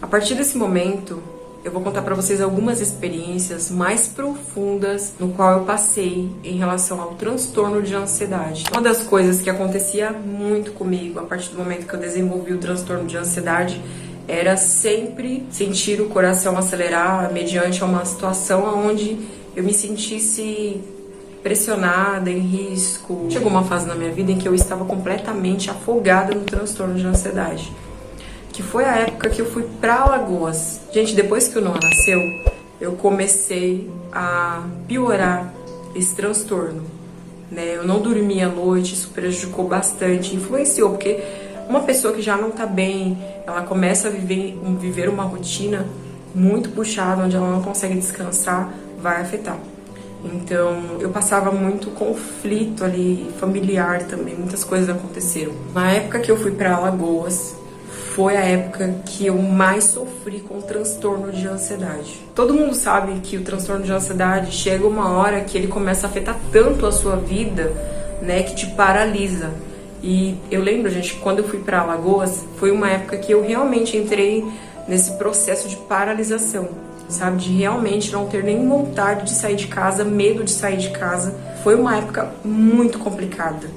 A partir desse momento, eu vou contar para vocês algumas experiências mais profundas no qual eu passei em relação ao transtorno de ansiedade. Uma das coisas que acontecia muito comigo a partir do momento que eu desenvolvi o transtorno de ansiedade era sempre sentir o coração acelerar mediante uma situação onde eu me sentisse pressionada, em risco. Chegou uma fase na minha vida em que eu estava completamente afogada no transtorno de ansiedade, que foi a época que eu fui pra Alagoas. Gente, depois que o Noah nasceu, eu comecei a piorar esse transtorno, né? Eu não dormia à noite, isso prejudicou bastante, influenciou, porque uma pessoa que já não tá bem, ela começa a viver uma rotina muito puxada, onde ela não consegue descansar, vai afetar. Então, eu passava muito conflito ali, familiar também, muitas coisas aconteceram. Na época que eu fui pra Alagoas, foi a época que eu mais sofri com o transtorno de ansiedade. Todo mundo sabe que o transtorno de ansiedade chega uma hora que ele começa a afetar tanto a sua vida, né, que te paralisa. E eu lembro, gente, que quando eu fui pra Alagoas, foi uma época que eu realmente entrei nesse processo de paralisação, sabe? De realmente não ter nem vontade de sair de casa, medo de sair de casa. Foi uma época muito complicada,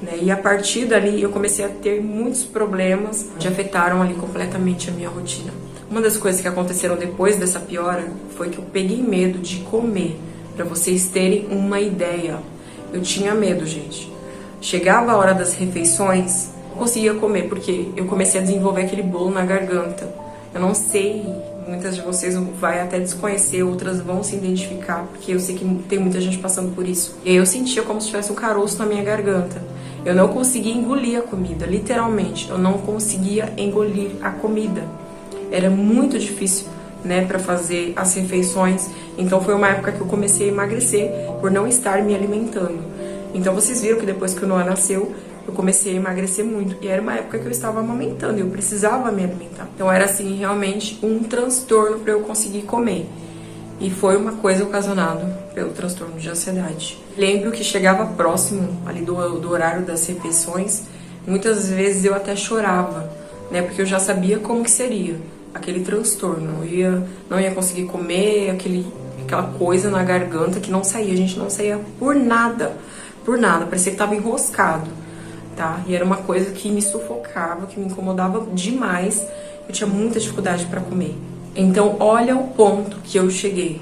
né? E a partir dali eu comecei a ter muitos problemas que afetaram ali completamente a minha rotina. Uma das coisas que aconteceram depois dessa piora foi que eu peguei medo de comer. Pra vocês terem uma ideia, eu tinha medo, gente. Chegava a hora das refeições, eu conseguia comer, porque eu comecei a desenvolver aquele bolo na garganta. Eu não sei, muitas de vocês vai até desconhecer, outras vão se identificar, porque eu sei que tem muita gente passando por isso. E aí eu sentia como se tivesse um caroço na minha garganta. Eu não conseguia engolir a comida, literalmente. Eu não conseguia engolir a comida. Era muito difícil, né, para fazer as refeições. Então foi uma época que eu comecei a emagrecer por não estar me alimentando. Então vocês viram que depois que o Noah nasceu, eu comecei a emagrecer muito. E era uma época que eu estava amamentando, eu precisava me alimentar. Então era assim, realmente um transtorno para eu conseguir comer. E foi uma coisa ocasionada pelo transtorno de ansiedade. Lembro que chegava próximo ali do horário das refeições, muitas vezes eu até chorava, né? Porque eu já sabia como que seria aquele transtorno. Eu não ia conseguir comer, aquela coisa na garganta que não saía. A gente não saía por nada, parecia que tava enroscado, tá? E era uma coisa que me sufocava, que me incomodava demais. Eu tinha muita dificuldade para comer. Então, olha o ponto que eu cheguei.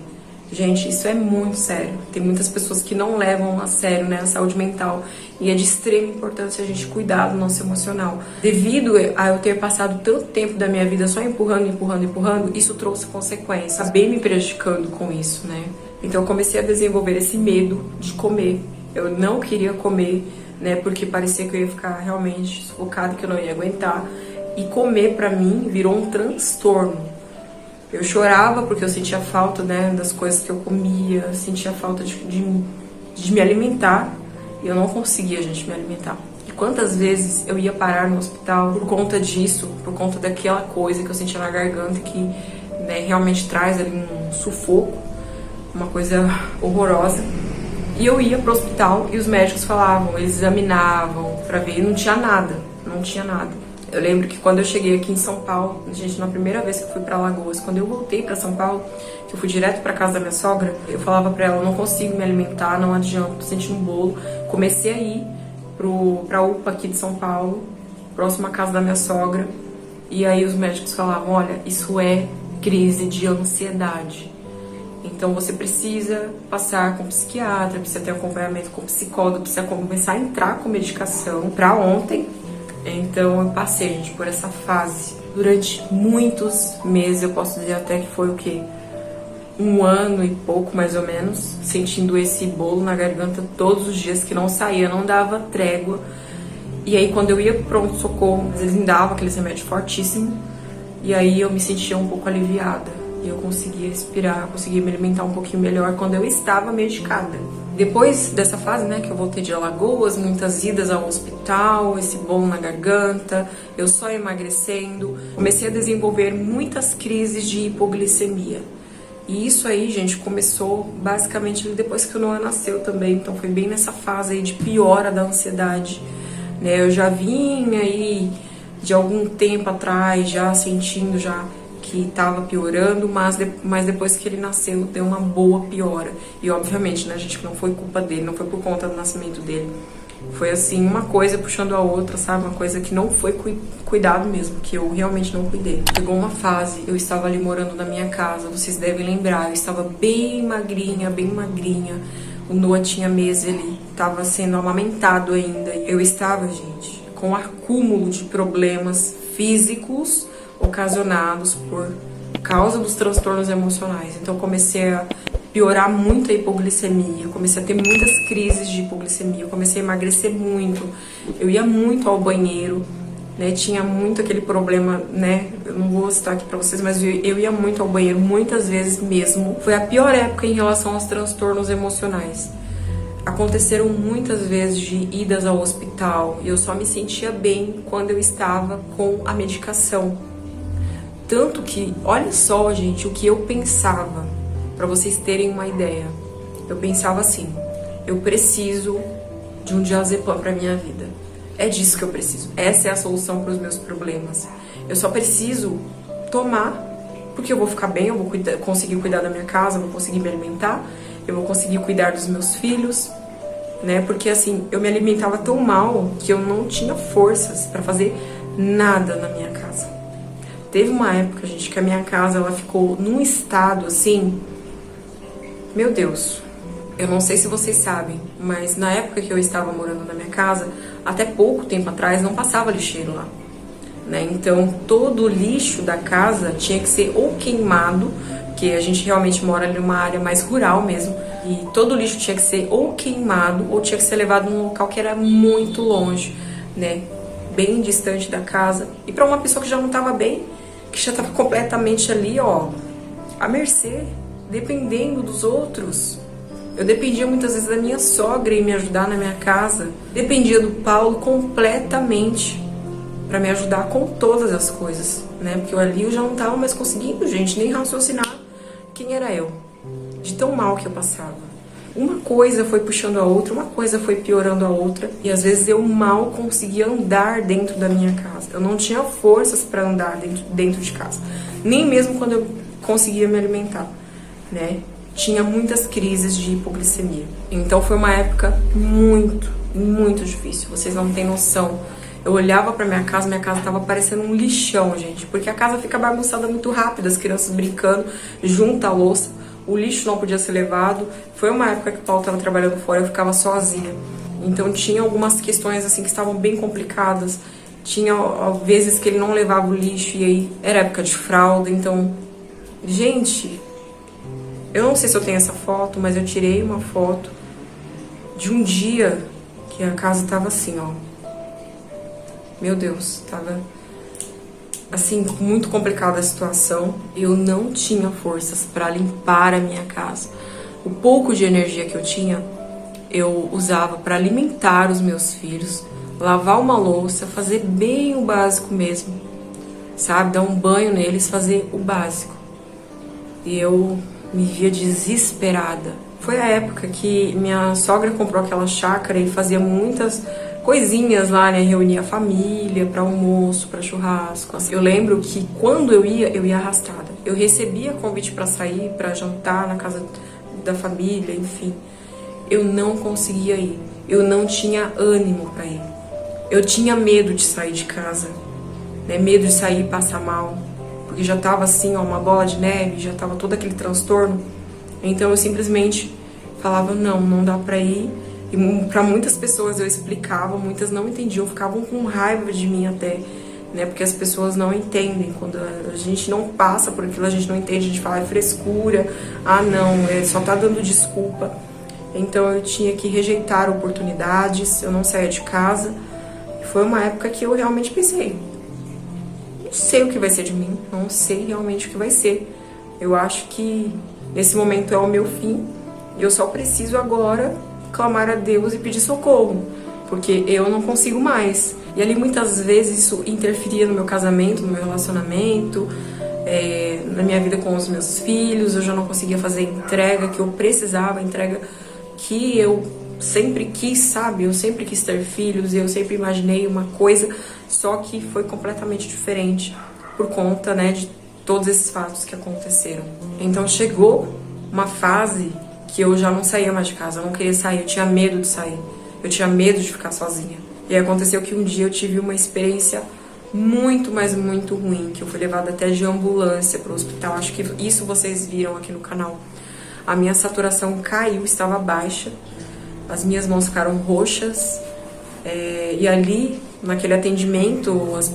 Gente, isso é muito sério. Tem muitas pessoas que não levam a sério, né, a saúde mental. E é de extrema importância a gente cuidar do nosso emocional. Devido a eu ter passado tanto tempo da minha vida só empurrando, isso trouxe consequências. Acabei me prejudicando com isso, né? Então, eu comecei a desenvolver esse medo de comer. Eu não queria comer, né, porque parecia que eu ia ficar realmente sufocada, que eu não ia aguentar. E comer, pra mim, virou um transtorno. Eu chorava porque eu sentia falta, né, das coisas que eu comia, sentia falta de me alimentar, e eu não conseguia, gente, me alimentar. E quantas vezes eu ia parar no hospital por conta disso, por conta daquela coisa que eu sentia na garganta, que, né, realmente traz ali um sufoco, uma coisa horrorosa. E eu ia pro hospital e os médicos falavam, eles examinavam pra ver e não tinha nada. Eu lembro que quando eu cheguei aqui em São Paulo, gente, na primeira vez que eu fui pra Alagoas, quando eu voltei pra São Paulo, que eu fui direto pra casa da minha sogra, eu falava pra ela, eu não consigo me alimentar, não adianta, tô sentindo um bolo. Comecei a ir pra UPA aqui de São Paulo, próximo à casa da minha sogra, e aí os médicos falavam, olha, isso é crise de ansiedade. Então você precisa passar com psiquiatra, precisa ter acompanhamento com psicólogo, precisa começar a entrar com medicação pra ontem. Então eu passei, gente, por essa fase durante muitos meses. Eu posso dizer até que foi o quê? 1 ano e pouco, mais ou menos, sentindo esse bolo na garganta todos os dias, que não saía, não dava trégua. E aí quando eu ia pro pronto-socorro, eles me davam aquele remédio fortíssimo, e aí eu me sentia um pouco aliviada. E eu conseguia respirar, conseguia me alimentar um pouquinho melhor quando eu estava medicada. Depois dessa fase, né, que eu voltei de Alagoas, muitas idas ao hospital, esse bolo na garganta, eu só emagrecendo, comecei a desenvolver muitas crises de hipoglicemia. E isso aí, gente, começou basicamente depois que o Noah nasceu também, então foi bem nessa fase aí de piora da ansiedade, né? Eu já vinha aí de algum tempo atrás, já sentindo já que que tava piorando, mas depois que ele nasceu deu uma boa piora. E obviamente, né, gente, não foi culpa dele, não foi por conta do nascimento dele. Foi assim, uma coisa puxando a outra, sabe? Uma coisa que não foi cuidado mesmo, que eu realmente não cuidei. Chegou uma fase, eu estava ali morando na minha casa, vocês devem lembrar, eu estava bem magrinha, bem magrinha. O Noah tinha meses, ele estava sendo amamentado ainda. Eu estava, gente, com um acúmulo de problemas físicos ocasionados por causa dos transtornos emocionais. Então eu comecei a piorar muito a hipoglicemia, eu comecei a ter muitas crises de hipoglicemia, eu comecei a emagrecer muito, eu ia muito ao banheiro, né, tinha muito aquele problema, né, eu não vou citar aqui pra vocês, mas eu ia muito ao banheiro, muitas vezes mesmo. Foi a pior época em relação aos transtornos emocionais. Aconteceram muitas vezes de idas ao hospital e eu só me sentia bem quando eu estava com a medicação. Tanto que, olha só, gente, o que eu pensava, pra vocês terem uma ideia. Eu pensava assim, eu preciso de um diazepam pra minha vida. É disso que eu preciso. Essa é a solução para os meus problemas. Eu só preciso tomar, porque eu vou ficar bem, eu vou conseguir cuidar da minha casa, eu vou conseguir me alimentar, eu vou conseguir cuidar dos meus filhos, né? Porque assim, eu me alimentava tão mal que eu não tinha forças para fazer nada na minha casa. Teve uma época, gente, que a minha casa ela ficou num estado assim, meu Deus. Eu não sei se vocês sabem, mas na época que eu estava morando na minha casa, até pouco tempo atrás não passava lixeiro lá, né? Então todo o lixo da casa tinha que ser ou queimado, porque a gente realmente mora ali numa área mais rural mesmo, e todo o lixo tinha que ser ou queimado ou tinha que ser levado num local que era muito longe, né? Bem distante da casa. E para uma pessoa que já não estava bem, que já estava completamente ali, ó, à mercê, dependendo dos outros. Eu dependia muitas vezes da minha sogra em me ajudar na minha casa. Dependia do Paulo completamente para me ajudar com todas as coisas, né? Porque ali eu já não tava mais conseguindo, gente, nem raciocinar quem era eu. De tão mal que eu passava. Uma coisa foi puxando a outra, uma coisa foi piorando a outra. E às vezes eu mal conseguia andar dentro da minha casa. Eu não tinha forças para andar dentro de casa. Nem mesmo quando eu conseguia me alimentar, né? Tinha muitas crises de hipoglicemia. Então foi uma época muito, muito difícil. Vocês não têm noção. Eu olhava pra minha casa tava parecendo um lixão, gente. Porque a casa fica bagunçada muito rápido, as crianças brincando, junta a louça. O lixo não podia ser levado. Foi uma época que o Paulo tava trabalhando fora, eu ficava sozinha. Então tinha algumas questões assim que estavam bem complicadas. Tinha vezes que ele não levava o lixo e aí era época de fralda. Então, gente... Eu não sei se eu tenho essa foto, mas eu tirei uma foto de um dia que a casa tava assim, ó. Meu Deus, tava assim, muito complicada a situação. Eu não tinha forças para limpar a minha casa. O pouco de energia que eu tinha, eu usava para alimentar os meus filhos, lavar uma louça, fazer bem o básico mesmo, sabe? Dar um banho neles, fazer o básico. E eu me via desesperada. Foi a época que minha sogra comprou aquela chácara e fazia muitas coisinhas lá, né? Reunia a família para almoço, para churrasco. Eu lembro que quando eu ia arrastada. Eu recebia convite para sair, para jantar na casa da família, enfim. Eu não conseguia ir. Eu não tinha ânimo para ir. Eu tinha medo de sair de casa, né? Medo de sair e passar mal. Porque já tava assim, ó, uma bola de neve, já tava todo aquele transtorno. Então eu simplesmente falava, não dá pra ir. E pra muitas pessoas eu explicava, muitas não entendiam, ficavam com raiva de mim até, né? Porque as pessoas não entendem. Quando a gente não passa por aquilo, a gente não entende, a gente fala, é frescura, só tá dando desculpa. Então eu tinha que rejeitar oportunidades, eu não saía de casa. E foi uma época que eu realmente pensei, não sei o que vai ser de mim, não sei realmente o que vai ser. Eu acho que nesse momento é o meu fim e eu só preciso agora clamar a Deus e pedir socorro, porque eu não consigo mais. E ali muitas vezes isso interferia no meu casamento, no meu relacionamento, na minha vida com os meus filhos. Eu já não conseguia fazer a entrega que eu precisava, a entrega que eu sempre quis, sabe? Eu sempre quis ter filhos e eu sempre imaginei uma coisa, só que foi completamente diferente por conta, né, de todos esses fatos que aconteceram. Então chegou uma fase que eu já não saía mais de casa, eu não queria sair, eu tinha medo de sair, eu tinha medo de ficar sozinha. E aí aconteceu que um dia eu tive uma experiência muito, mas muito ruim, que eu fui levada até de ambulância para o hospital. Acho que isso vocês viram aqui no canal. A minha saturação caiu, estava baixa, as minhas mãos ficaram roxas, e ali, naquele atendimento, os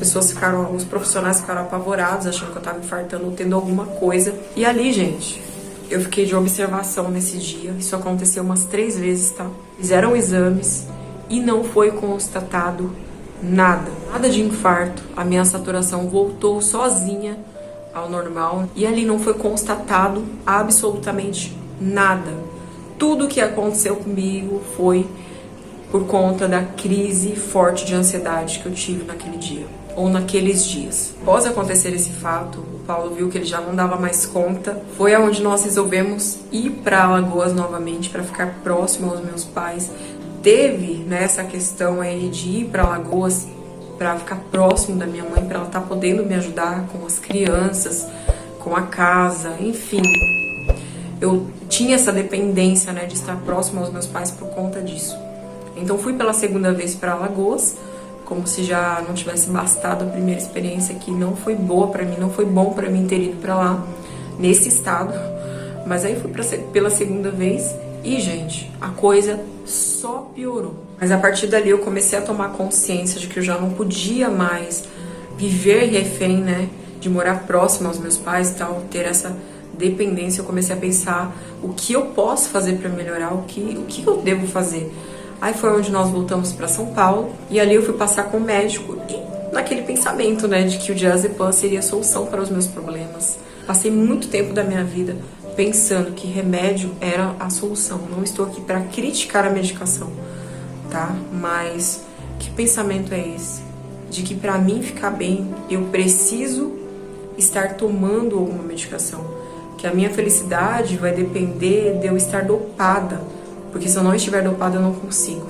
profissionais ficaram apavorados, achando que eu estava infartando ou tendo alguma coisa. E ali, gente, eu fiquei de observação nesse dia. Isso aconteceu umas 3 vezes, tá? Fizeram exames e não foi constatado nada de infarto. A minha saturação voltou sozinha ao normal e ali não foi constatado absolutamente nada. Tudo que aconteceu comigo foi por conta da crise forte de ansiedade que eu tive naquele dia, ou naqueles dias. Após acontecer esse fato, o Paulo viu que ele já não dava mais conta. Foi aonde nós resolvemos ir para Alagoas novamente, para ficar próximo aos meus pais. Teve, né, essa questão aí de ir para Alagoas para ficar próximo da minha mãe, para ela estar podendo me ajudar com as crianças, com a casa, enfim. Eu tinha essa dependência, né, de estar próximo aos meus pais por conta disso. Então fui pela segunda vez para Alagoas, como se já não tivesse bastado a primeira experiência, que não foi boa para mim, não foi bom para mim ter ido para lá nesse estado. Mas aí fui pela segunda vez e, gente, a coisa só piorou. Mas a partir dali eu comecei a tomar consciência de que eu já não podia mais viver refém, né, de morar próximo aos meus pais e tal, ter essa dependência. Eu comecei a pensar o que eu posso fazer para melhorar, o que eu devo fazer. Aí foi onde nós voltamos para São Paulo e ali eu fui passar com o médico e naquele pensamento, né, de que o diazepam seria a solução para os meus problemas. Passei muito tempo da minha vida pensando que remédio era a solução. Não estou aqui para criticar a medicação, tá? Mas que pensamento é esse? De que para mim ficar bem eu preciso estar tomando alguma medicação. Que a minha felicidade vai depender de eu estar dopada. Porque se eu não estiver dopada, eu não consigo.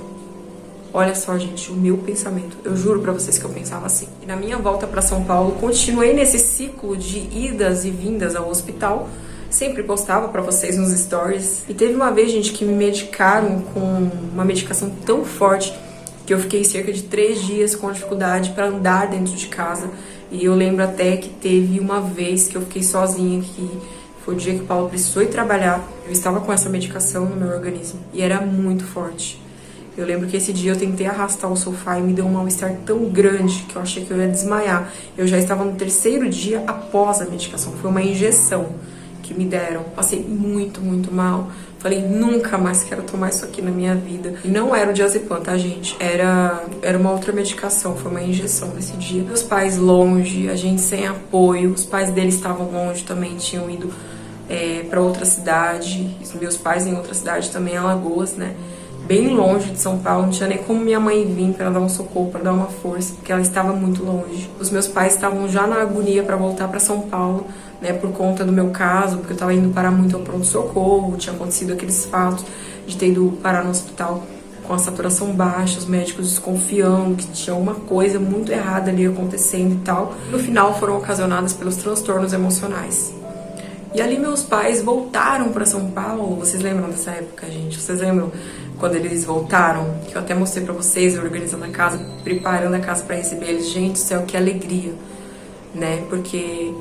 Olha só, gente, o meu pensamento. Eu juro pra vocês que eu pensava assim. E na minha volta pra São Paulo, continuei nesse ciclo de idas e vindas ao hospital. Sempre postava pra vocês nos stories. E teve uma vez, gente, que me medicaram com uma medicação tão forte que eu fiquei cerca de 3 dias com dificuldade pra andar dentro de casa. E eu lembro até que teve uma vez que eu fiquei sozinha, que foi o dia que o Paulo precisou ir trabalhar. Eu estava com essa medicação no meu organismo e era muito forte. Eu lembro que esse dia eu tentei arrastar o sofá e me deu um mal-estar tão grande que eu achei que eu ia desmaiar. Eu já estava no 3º dia após a medicação. Foi uma injeção que me deram. Passei muito, muito mal. Falei, nunca mais quero tomar isso aqui na minha vida. E não era o diazepam, tá, gente? Era uma outra medicação, foi uma injeção nesse dia. Meus pais longe, a gente sem apoio. Os pais deles estavam longe também, tinham ido para outra cidade. Os meus pais em outra cidade também, Alagoas, né? Bem longe de São Paulo, não tinha nem como minha mãe vir para dar um socorro, para dar uma força, porque ela estava muito longe. Os meus pais estavam já na agonia para voltar para São Paulo, né, por conta do meu caso, porque eu estava indo parar muito ao pronto-socorro, tinha acontecido aqueles fatos de ter ido parar no hospital com a saturação baixa, os médicos desconfiando que tinha uma coisa muito errada ali acontecendo e tal. No final foram ocasionadas pelos transtornos emocionais. E ali meus pais voltaram para São Paulo. Vocês lembram dessa época, gente? Vocês lembram quando eles voltaram? Que eu até mostrei para vocês, organizando a casa, preparando a casa para receber eles. Gente do céu, que alegria, né? Porque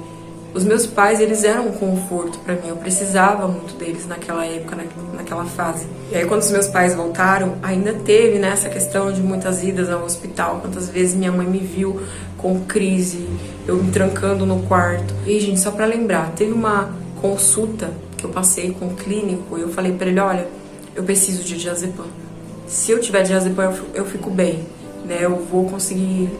os meus pais, eles eram um conforto para mim. Eu precisava muito deles naquela época, naquela fase. E aí quando os meus pais voltaram, ainda teve, né, essa questão de muitas idas ao hospital. Quantas vezes minha mãe me viu com crise, eu me trancando no quarto. E, gente, só para lembrar, teve uma consulta que eu passei com o clínico e eu falei para ele, olha, eu preciso de diazepam. Se eu tiver diazepam, eu fico bem, né? Eu vou conseguir,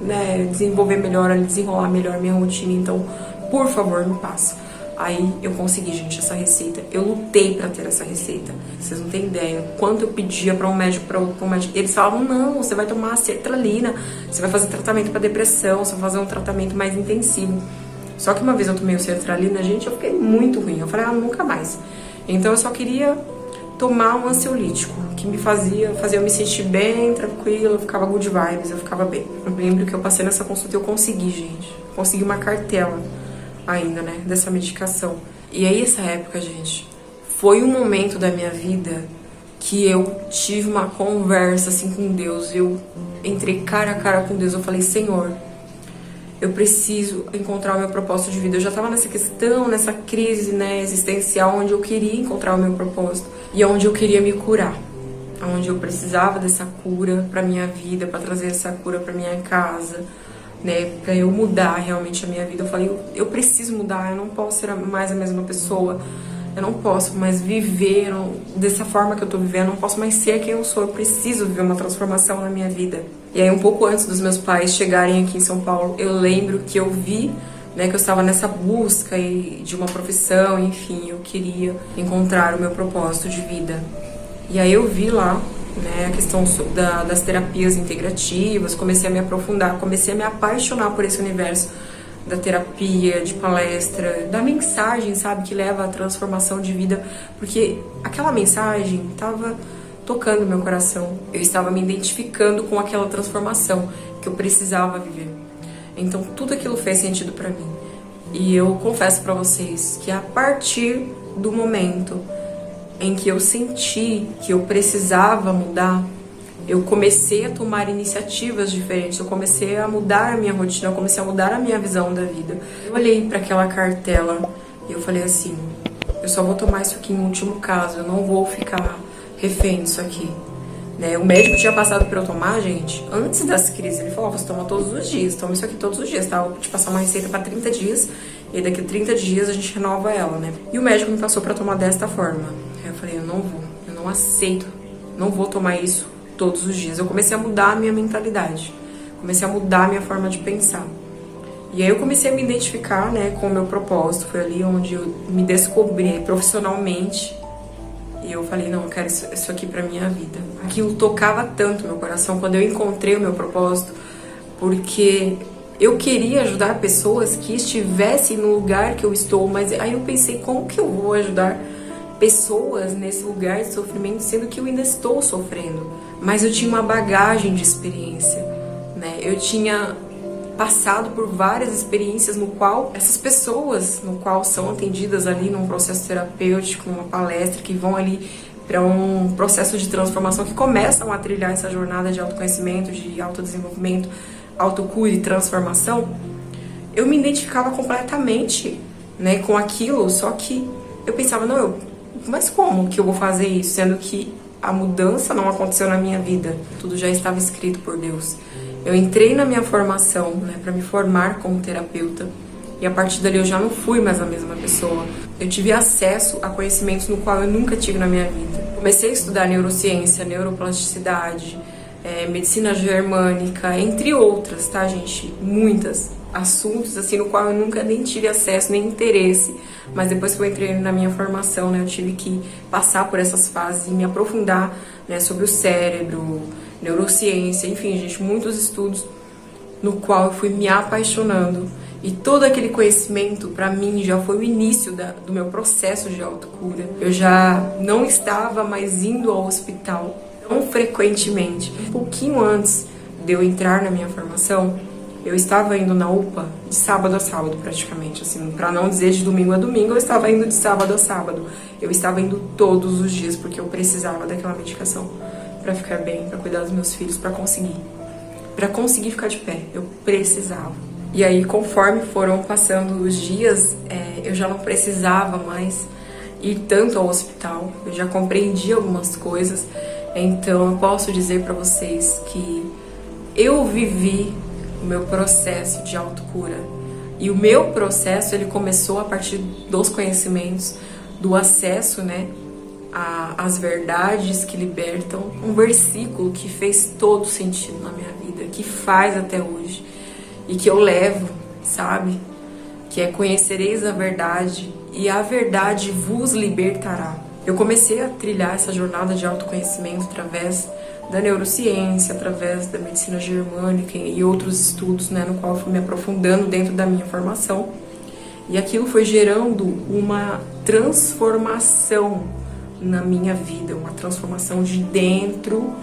né, desenvolver melhor, desenrolar melhor minha rotina, então, por favor, me passa. Aí eu consegui, gente, essa receita. Eu lutei pra ter essa receita. Vocês não têm ideia. Quanto eu pedia pra um médico, pra um médico. Eles falavam, não, você vai tomar sertralina, você vai fazer tratamento pra depressão, você vai fazer um tratamento mais intensivo. Só que uma vez eu tomei o sertralina, gente, eu fiquei muito ruim. Eu falei, nunca mais. Então eu só queria tomar um ansiolítico, que me fazia eu me sentir bem, tranquila, eu ficava good vibes, eu ficava bem. Eu lembro que eu passei nessa consulta e eu consegui, gente. Consegui uma cartela. ainda, né, dessa medicação. E aí, essa época, gente, foi um momento da minha vida que eu tive uma conversa, assim, com Deus. Eu entrei cara a cara com Deus. Eu falei, Senhor, eu preciso encontrar o meu propósito de vida. Eu já tava nessa questão, nessa crise, né, existencial, onde eu queria encontrar o meu propósito e onde eu queria me curar, onde eu precisava dessa cura pra minha vida, pra trazer essa cura pra minha casa, né, pra eu mudar realmente a minha vida. Eu falei, eu preciso mudar, eu não posso ser mais a mesma pessoa, eu não posso mais viver dessa forma que eu tô vivendo, eu não posso mais ser quem eu sou, eu preciso viver uma transformação na minha vida. E aí, um pouco antes dos meus pais chegarem aqui em São Paulo, eu lembro que eu vi, né, que eu estava nessa busca de uma profissão, enfim, eu queria encontrar o meu propósito de vida. E aí eu vi lá, né, a questão das terapias integrativas, comecei a me aprofundar, comecei a me apaixonar por esse universo da terapia, de palestra, da mensagem, sabe, que leva à transformação de vida, porque aquela mensagem estava tocando meu coração, eu estava me identificando com aquela transformação que eu precisava viver. Então tudo aquilo fez sentido para mim. E eu confesso para vocês que a partir do momento em que eu senti que eu precisava mudar, eu comecei a tomar iniciativas diferentes, eu comecei a mudar a minha rotina, eu comecei a mudar a minha visão da vida. Eu olhei para aquela cartela e eu falei assim, eu só vou tomar isso aqui em último caso, eu não vou ficar refém disso aqui. Né? O médico tinha passado para eu tomar, gente, antes das crises. Ele falou, você toma todos os dias, toma isso aqui todos os dias, tá? Eu vou te passar uma receita para 30 dias e daqui a 30 dias a gente renova ela, né? E o médico me passou para tomar desta forma. Aí eu falei, eu não vou, eu não aceito, não vou tomar isso todos os dias. Eu comecei a mudar a minha mentalidade, comecei a mudar a minha forma de pensar. E aí eu comecei a me identificar, né, com o meu propósito. Foi ali onde eu me descobri profissionalmente. E eu falei, não, eu quero isso aqui pra minha vida. Aquilo tocava tanto meu coração quando eu encontrei o meu propósito, porque eu queria ajudar pessoas que estivessem no lugar que eu estou, mas aí eu pensei, como que eu vou ajudar pessoas nesse lugar de sofrimento, sendo que eu ainda estou sofrendo? Mas eu tinha uma bagagem de experiência, né? Eu tinha passado por várias experiências no qual essas pessoas, no qual são atendidas ali num processo terapêutico, numa palestra, que vão ali para um processo de transformação, que começam a trilhar essa jornada de autoconhecimento, de autodesenvolvimento, autocura e transformação, eu me identificava completamente, né, com aquilo, só que eu pensava, não, mas como que eu vou fazer isso, sendo que a mudança não aconteceu na minha vida, tudo já estava escrito por Deus. Eu entrei na minha formação, né, para me formar como terapeuta, e a partir dali eu já não fui mais a mesma pessoa. Eu tive acesso a conhecimentos no qual eu nunca tive na minha vida. Comecei a estudar neurociência, neuroplasticidade, medicina germânica, entre outras, tá, gente? Muitas assuntos, assim, no qual eu nunca nem tive acesso, nem interesse. Mas depois que eu entrei na minha formação, né, eu tive que passar por essas fases e me aprofundar, né, sobre o cérebro, neurociência, enfim, gente, muitos estudos no qual eu fui me apaixonando. E todo aquele conhecimento, para mim, já foi o início do meu processo de autocura. Eu já não estava mais indo ao hospital tão frequentemente. Um pouquinho antes de eu entrar na minha formação, eu estava indo na UPA de sábado a sábado, praticamente. Assim, para não dizer de domingo a domingo, eu estava indo de sábado a sábado. Eu estava indo todos os dias, porque eu precisava daquela medicação para ficar bem, para cuidar dos meus filhos, para conseguir ficar de pé. Eu precisava. E aí, conforme foram passando os dias, eu já não precisava mais ir tanto ao hospital. Eu já compreendi algumas coisas. Então, eu posso dizer para vocês que eu vivi o meu processo de autocura. E o meu processo, ele começou a partir dos conhecimentos, do acesso, né, às verdades que libertam. Um versículo que fez todo sentido na minha vida, que faz até hoje. E que eu levo, sabe? Que é: conhecereis a verdade e a verdade vos libertará. Eu comecei a trilhar essa jornada de autoconhecimento através da neurociência, através da medicina germânica e outros estudos, né, no qual eu fui me aprofundando dentro da minha formação. E aquilo foi gerando uma transformação na minha vida, uma transformação de dentro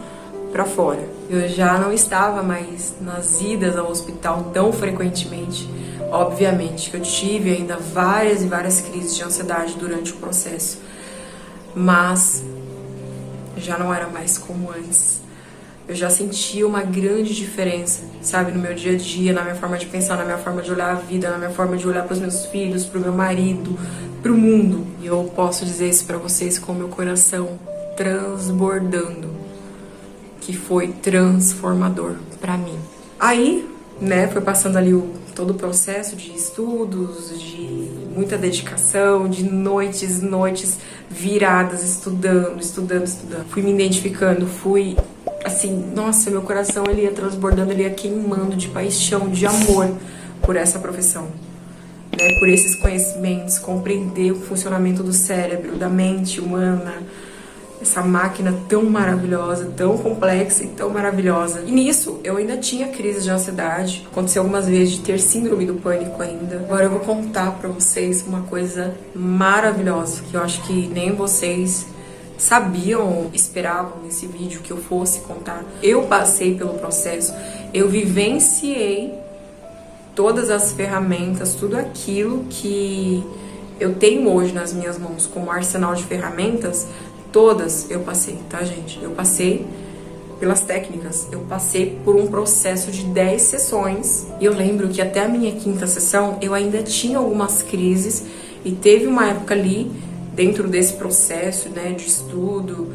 para fora. Eu já não estava mais nas idas ao hospital tão frequentemente, Obviamente que eu tive ainda várias e várias crises de ansiedade durante o processo, mas já não era mais como antes. Eu já sentia uma grande diferença, sabe, no meu dia a dia, na minha forma de pensar, na minha forma de olhar a vida, na minha forma de olhar para os meus filhos, para o meu marido, para o mundo. E eu posso dizer isso para vocês com o meu coração transbordando, que foi transformador para mim. Aí, né, foi passando ali todo o processo de estudos, de muita dedicação, de noites viradas, estudando. Fui me identificando, fui assim, nossa, meu coração ele ia transbordando, ele ia queimando de paixão, de amor por essa profissão, né, por esses conhecimentos, compreender o funcionamento do cérebro, da mente humana, essa máquina tão maravilhosa, tão complexa e tão maravilhosa. E nisso, eu ainda tinha crises de ansiedade. Aconteceu algumas vezes de ter síndrome do pânico ainda. Agora eu vou contar pra vocês uma coisa maravilhosa, que eu acho que nem vocês sabiam, esperavam nesse vídeo que eu fosse contar. Eu passei pelo processo, eu vivenciei todas as ferramentas, tudo aquilo que eu tenho hoje nas minhas mãos como arsenal de ferramentas. Todas eu passei, tá, gente? Eu passei pelas técnicas, eu passei por um processo de 10 sessões. E eu lembro que até a minha 5ª sessão eu ainda tinha algumas crises. E teve uma época ali, dentro desse processo, né, de estudo,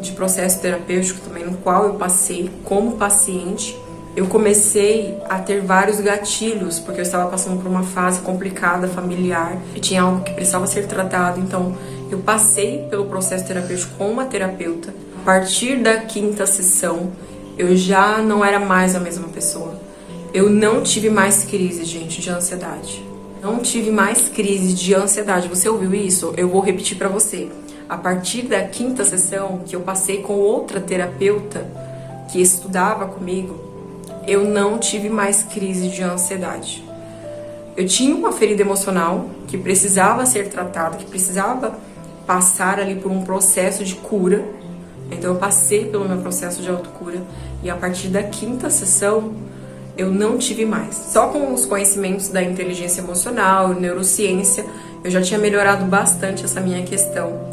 de processo terapêutico também, no qual eu passei como paciente, eu comecei a ter vários gatilhos, porque eu estava passando por uma fase complicada, familiar, e tinha algo que precisava ser tratado. Então, eu passei pelo processo terapêutico com uma terapeuta. A partir da 5ª sessão, eu já não era mais a mesma pessoa. Eu não tive mais crise, gente, de ansiedade. Não tive mais crise de ansiedade. Você ouviu isso? Eu vou repetir pra você. A partir da 5ª sessão, que eu passei com outra terapeuta que estudava comigo, eu não tive mais crise de ansiedade. Eu tinha uma ferida emocional que precisava ser tratada, que precisava passar ali por um processo de cura. Então eu passei pelo meu processo de autocura e a partir da 5ª sessão eu não tive mais. Só com os conhecimentos da inteligência emocional, neurociência, eu já tinha melhorado bastante essa minha questão.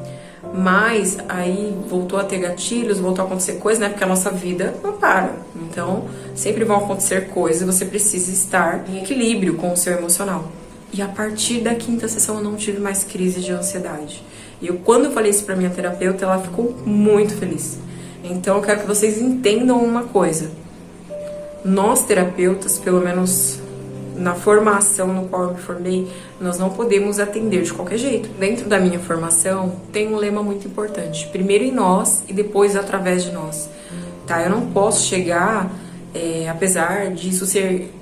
Mas aí voltou a ter gatilhos, voltou a acontecer coisas, né? Porque a nossa vida não para. Então, sempre vão acontecer coisas, você precisa estar em equilíbrio com o seu emocional. E a partir da 5ª sessão eu não tive mais crise de ansiedade. E quando eu falei isso pra minha terapeuta, ela ficou muito feliz. Então eu quero que vocês entendam uma coisa. Nós terapeutas, pelo menos na formação no qual eu me formei, nós não podemos atender de qualquer jeito. Dentro da minha formação, tem um lema muito importante. Primeiro em nós e depois através de nós. Tá? Eu não posso chegar, apesar disso ser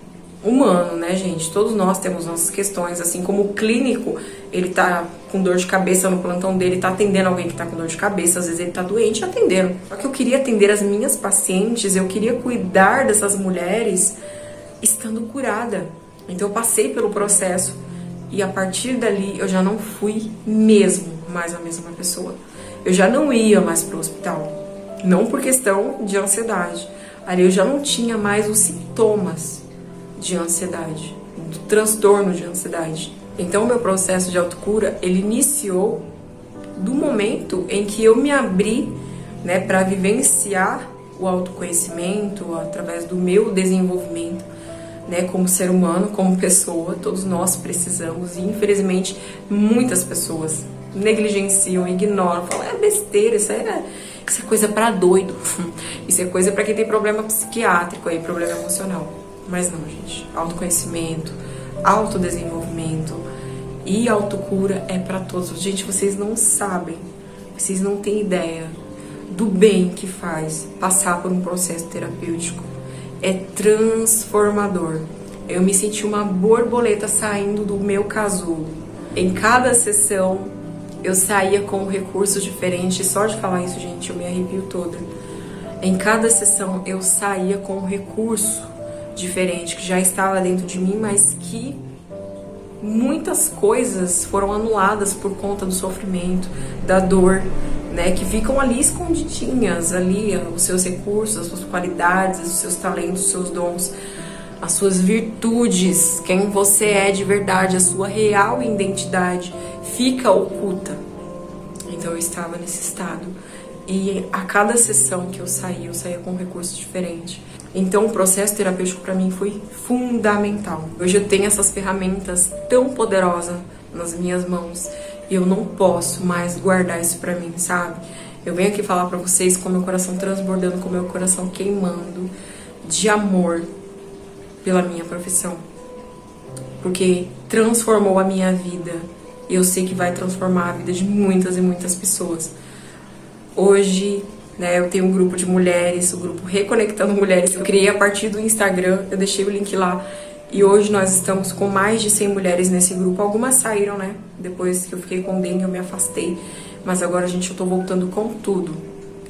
humano, né, gente? Todos nós temos nossas questões, assim como o clínico, ele tá com dor de cabeça no plantão dele, tá atendendo alguém que tá com dor de cabeça, às vezes ele tá doente atendendo. Só que eu queria atender as minhas pacientes, eu queria cuidar dessas mulheres estando curada. Então eu passei pelo processo e a partir dali eu já não fui mesmo mais a mesma pessoa. Eu já não ia mais pro hospital, não por questão de ansiedade. Ali eu já não tinha mais os sintomas de ansiedade, do transtorno de ansiedade. Então o meu processo de autocura, ele iniciou do momento em que eu me abri, né, para vivenciar o autoconhecimento através do meu desenvolvimento, né, como ser humano, como pessoa. Todos nós precisamos e infelizmente muitas pessoas negligenciam, ignoram, falam, é besteira, isso é coisa para doido, isso é coisa para quem tem problema psiquiátrico, aí, problema emocional. Mas não, gente, autoconhecimento, autodesenvolvimento e autocura é para todos. Gente, vocês não sabem, vocês não têm ideia do bem que faz passar por um processo terapêutico. É transformador. Eu me senti uma borboleta saindo do meu casulo. Em cada sessão eu saía com recursos diferentes. Só de falar isso, gente, eu me arrepio toda. Em cada sessão eu saía com um recurso diferente que já estava dentro de mim, mas que muitas coisas foram anuladas por conta do sofrimento, da dor, né, que ficam ali escondidinhas, ali os seus recursos, as suas qualidades, os seus talentos, os seus dons. as suas virtudes, quem você é de verdade, a sua real identidade fica oculta. Então eu estava nesse estado. E a cada sessão que eu saía com um recurso diferente. Então o processo terapêutico para mim foi fundamental. Hoje eu tenho essas ferramentas tão poderosas nas minhas mãos e eu não posso mais guardar isso para mim, sabe? Eu venho aqui falar para vocês com meu coração transbordando, com meu coração queimando de amor pela minha profissão. Porque transformou a minha vida e eu sei que vai transformar a vida de muitas e muitas pessoas. Hoje, né, eu tenho um grupo de mulheres, o grupo Reconectando Mulheres, que eu criei a partir do Instagram, eu deixei o link lá. E hoje nós estamos com mais de 100 mulheres nesse grupo. Algumas saíram, né, depois que eu fiquei com dengue, eu me afastei. Mas agora, gente, eu tô voltando com tudo.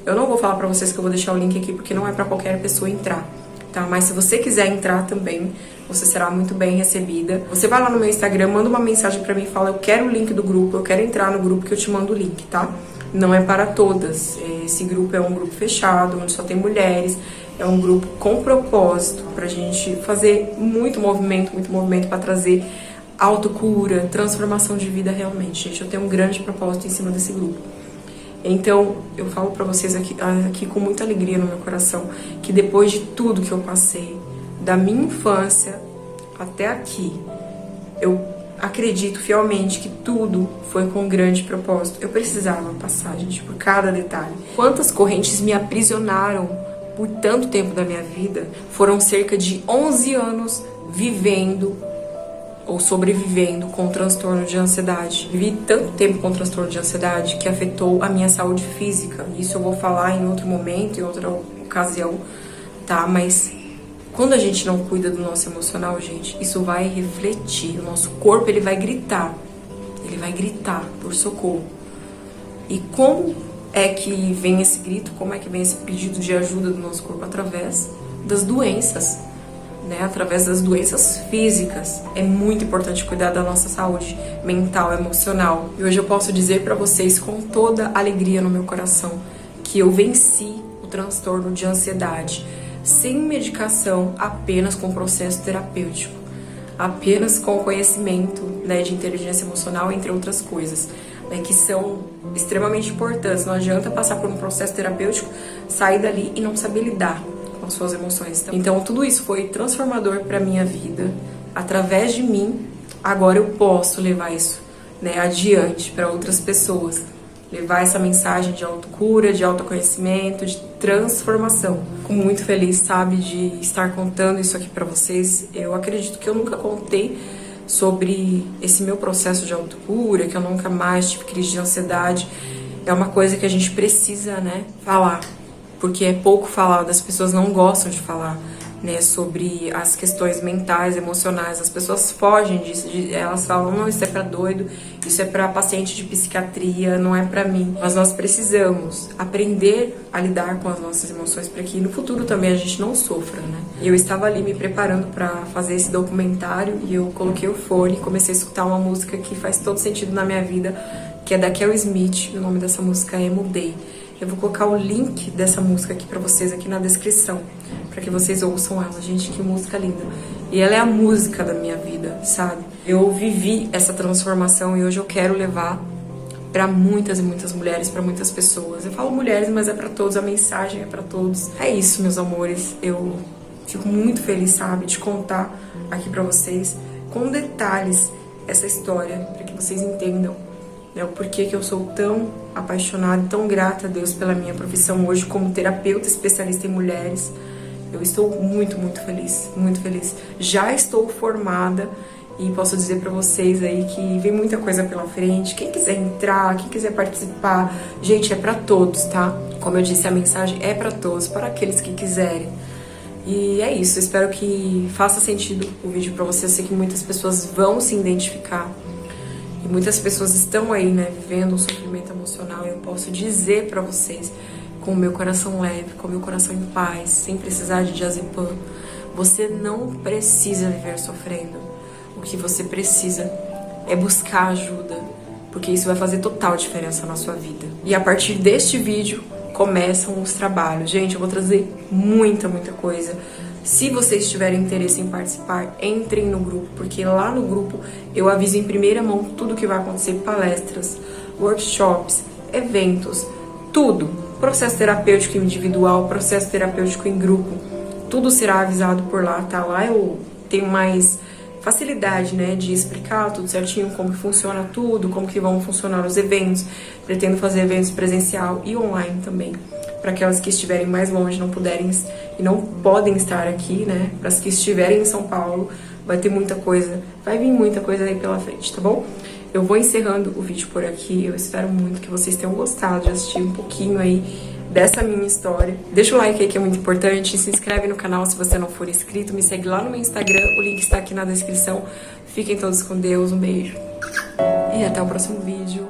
Eu não vou falar pra vocês que eu vou deixar o link aqui, porque não é pra qualquer pessoa entrar, tá? Mas se você quiser entrar também, você será muito bem recebida. Você vai lá no meu Instagram, manda uma mensagem pra mim e fala: eu quero o link do grupo, eu quero entrar no grupo, que eu te mando o link, tá? Não é para todas. Esse grupo é um grupo fechado, onde só tem mulheres. É um grupo com propósito pra gente fazer muito movimento para trazer autocura, transformação de vida realmente. Gente, eu tenho um grande propósito em cima desse grupo. Então, eu falo pra vocês aqui com muita alegria no meu coração, que depois de tudo que eu passei, da minha infância até aqui, eu acredito fielmente que tudo foi com um grande propósito. Eu precisava passar, gente, por cada detalhe. Quantas correntes me aprisionaram por tanto tempo da minha vida? Foram cerca de 11 anos vivendo ou sobrevivendo com transtorno de ansiedade. Vivi tanto tempo com transtorno de ansiedade que afetou a minha saúde física. Isso eu vou falar em outro momento, em outra ocasião, tá? Mas quando a gente não cuida do nosso emocional, gente, isso vai refletir. O nosso corpo, ele vai gritar. Ele vai gritar por socorro. E como é que vem esse grito? Como é que vem esse pedido de ajuda do nosso corpo? Através das doenças, né? Através das doenças físicas. É muito importante cuidar da nossa saúde mental, emocional. E hoje eu posso dizer pra vocês com toda alegria no meu coração que eu venci o transtorno de ansiedade sem medicação, apenas com processo terapêutico, apenas com conhecimento, né, de inteligência emocional, entre outras coisas, né, que são extremamente importantes. Não adianta passar por um processo terapêutico, sair dali e não saber lidar com as suas emoções. Então tudo isso foi transformador para minha vida. Através de mim, agora eu posso levar isso, né, adiante para outras pessoas. Levar essa mensagem de autocura, de autoconhecimento, de transformação. Fico muito feliz, sabe, de estar contando isso aqui pra vocês. Eu acredito que eu nunca contei sobre esse meu processo de autocura, que eu nunca mais tive crise de ansiedade. É uma coisa que a gente precisa, né, falar. Porque é pouco falado, as pessoas não gostam de falar, né, sobre as questões mentais, emocionais. As pessoas fogem disso, elas falam: não, isso é pra doido, isso é pra paciente de psiquiatria, não é pra mim. Mas nós precisamos aprender a lidar com as nossas emoções para que no futuro também a gente não sofra, né? Eu estava ali me preparando para fazer esse documentário e eu coloquei o fone e comecei a escutar uma música que faz todo sentido na minha vida, que é da Kel Smith. O nome dessa música é Mudei. Eu vou colocar o link dessa música aqui pra vocês aqui na descrição, pra que vocês ouçam ela. Gente, que música linda. E ela é a música da minha vida, sabe? Eu vivi essa transformação e hoje eu quero levar pra muitas e muitas mulheres, pra muitas pessoas. Eu falo mulheres, mas é pra todos, a mensagem é pra todos. É isso, meus amores. Eu fico muito feliz, sabe, de contar aqui pra vocês com detalhes essa história, pra que vocês entendam, né, o porquê que eu sou tão apaixonada e tão grata a Deus pela minha profissão hoje como terapeuta especialista em mulheres. Eu estou muito, muito feliz, muito feliz. Já estou formada e posso dizer pra vocês aí que vem muita coisa pela frente. Quem quiser entrar, quem quiser participar, gente, é pra todos, tá? Como eu disse, a mensagem é pra todos, para aqueles que quiserem. E é isso, eu espero que faça sentido o vídeo pra vocês. Eu sei que muitas pessoas vão se identificar. E muitas pessoas estão aí, né, vivendo um sofrimento emocional. E eu posso dizer pra vocês, com o meu coração leve, com o meu coração em paz, sem precisar de diazepam, você não precisa viver sofrendo. O que você precisa é buscar ajuda, porque isso vai fazer total diferença na sua vida. E a partir deste vídeo começam os trabalhos. Gente, eu vou trazer muita, muita coisa Se vocês tiverem interesse em participar, entrem no grupo, porque lá no grupo eu aviso em primeira mão tudo que vai acontecer, palestras, workshops, eventos, tudo. Processo terapêutico individual, processo terapêutico em grupo, tudo será avisado por lá, tá? Lá eu tenho mais facilidade, né, de explicar tudo certinho, como que funciona tudo, como que vão funcionar os eventos. Pretendo fazer eventos presencial e online também, para aquelas que estiverem mais longe, não puderem e não podem estar aqui, né? Para as que estiverem em São Paulo, vai ter muita coisa, vai vir muita coisa aí pela frente, tá bom? Eu vou encerrando o vídeo por aqui. Eu espero muito que vocês tenham gostado de assistir um pouquinho aí dessa minha história. Deixa o like aí que é muito importante, se inscreve no canal se você não for inscrito, me segue lá no meu Instagram, o link está aqui na descrição. Fiquem todos com Deus, um beijo e até o próximo vídeo.